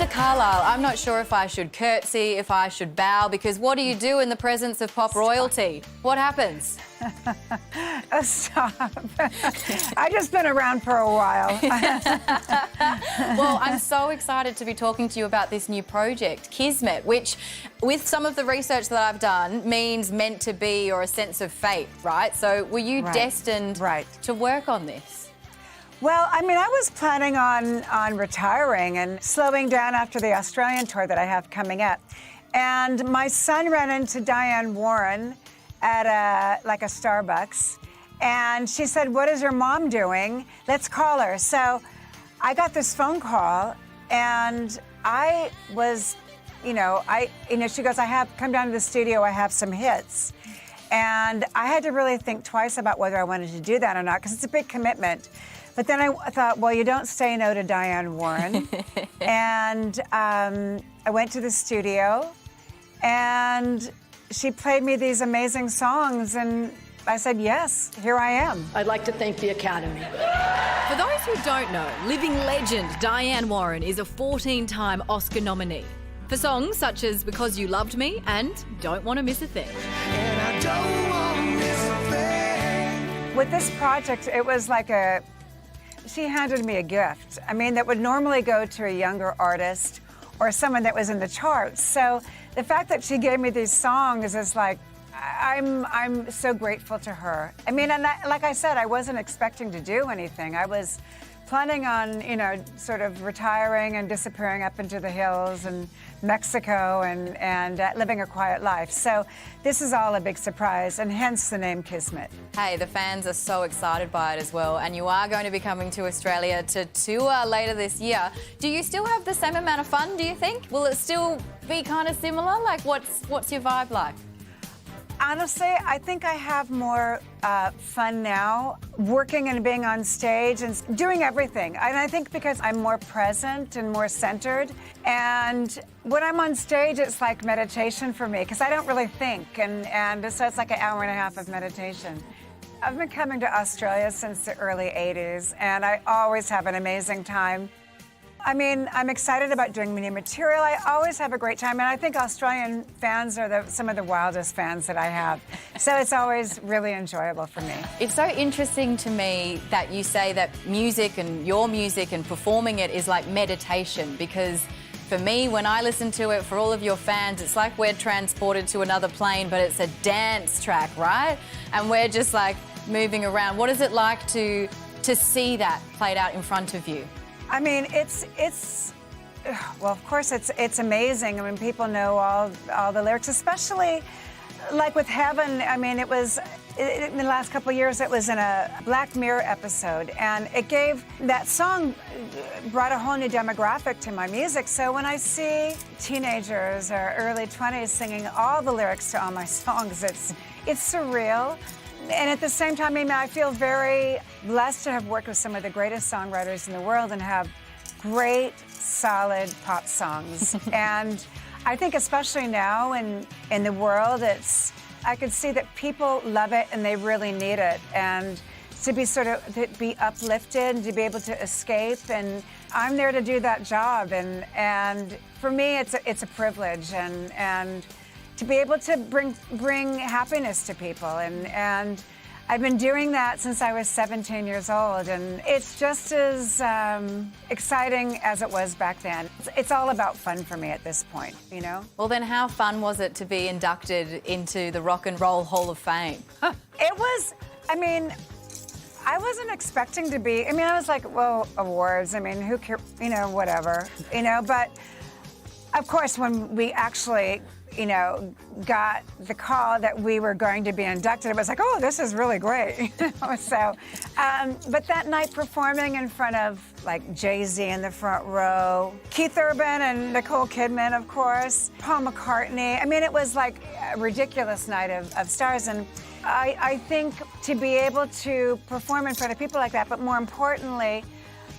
Belinda Carlisle, I'm not sure if I should curtsy, if I should bow, because what do you do in the presence of pop royalty? What happens? Oh, stop. I've just been around for a while. Well, I'm so excited to be talking to you about this new project, Kismet, which, with some of the research that I've done, means meant to be or a sense of fate, right? So were you destined to work on this? Well, I mean, I was planning on retiring and slowing down after the Australian tour that I have coming up. And my son ran into Diane Warren at a Starbucks, and she said, "What is your mom doing? Let's call her." So I got this phone call, and I was, she goes, "Come down to the studio, I have some hits." And I had to really think twice about whether I wanted to do that or not, because it's a big commitment. But then I thought, well, you don't say no to Diane Warren. And I went to the studio, and she played me these amazing songs, and I said, yes, here I am. I'd like to thank the Academy. For those who don't know, living legend Diane Warren is a 14-time Oscar nominee for songs such as Because You Loved Me and Don't Want to Miss a Thing. And I don't want to miss a thing. With this project, it was like she handed me a gift. I mean, that would normally go to a younger artist or someone that was in the charts. So the fact that she gave me these songs is like, I'm so grateful to her. I mean, and like I said, I wasn't expecting to do anything. I was planning on, sort of retiring and disappearing up into the hills and Mexico and living a quiet life. So this is all a big surprise, and hence the name Kismet. Hey, the fans are so excited by it as well, and you are going to be coming to Australia to tour later this year. Do you still have the same amount of fun, do you think? Will it still be kind of similar? Like, what's your vibe like? Honestly, I think I have more fun now, working and being on stage and doing everything. And I think because I'm more present and more centered. And when I'm on stage, it's like meditation for me, because I don't really think. And so it's like an hour and a half of meditation. I've been coming to Australia since the early 80s, and I always have an amazing time. I mean, I'm excited about doing new material. I always have a great time, and I think Australian fans are some of the wildest fans that I have. So it's always really enjoyable for me. It's so interesting to me that you say that music and your music and performing it is like meditation, because for me, when I listen to it, for all of your fans, it's like we're transported to another plane, but it's a dance track, right? And we're just like moving around. What is it like to see that played out in front of you? I mean, well, of course, it's amazing. I mean, people know all the lyrics, especially like with Heaven. I mean, it was, in the last couple of years, it was in a Black Mirror episode, and it gave, that song brought a whole new demographic to my music. So when I see teenagers or early 20s singing all the lyrics to all my songs, it's surreal. And at the same time, I mean, I feel very blessed to have worked with some of the greatest songwriters in the world and have great, solid pop songs. And I think especially now in the world, I could see that people love it and they really need it. And to be uplifted, to be able to escape, and I'm there to do that job. And for me, it's a privilege, and to be able to bring happiness to people. And I've been doing that since I was 17 years old, and it's just as exciting as it was back then. It's all about fun for me at this point, Well, then how fun was it to be inducted into the Rock and Roll Hall of Fame? It was, I mean, I wasn't expecting to be, I was like, well, awards, who cares, whatever, but of course when we actually got the call that we were going to be inducted, it was like, oh, this is really great. So, but that night performing in front of like Jay-Z in the front row, Keith Urban and Nicole Kidman, of course, Paul McCartney. It was like a ridiculous night of stars. And I think to be able to perform in front of people like that, but more importantly,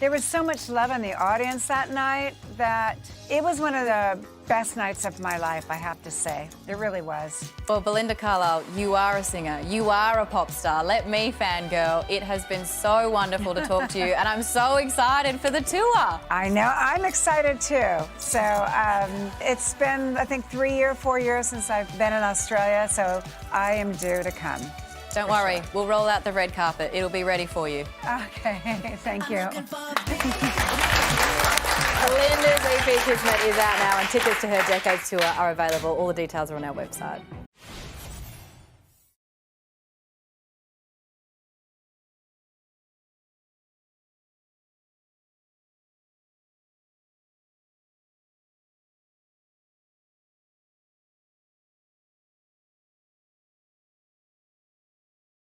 There was so much love in the audience that night that it was one of the best nights of my life, I have to say. It really was. Well, Belinda Carlisle, you are a singer. You are a pop star. Let me fangirl. It has been so wonderful to talk to you, and I'm so excited for the tour. I know, I'm excited too. So it's been, I think, 4 years since I've been in Australia, so I am due to come. Don't worry, we'll roll out the red carpet. It'll be ready for you. Okay, thank you. Belinda's EP Kismet is out now, and tickets to her Decades tour are available. All the details are on our website.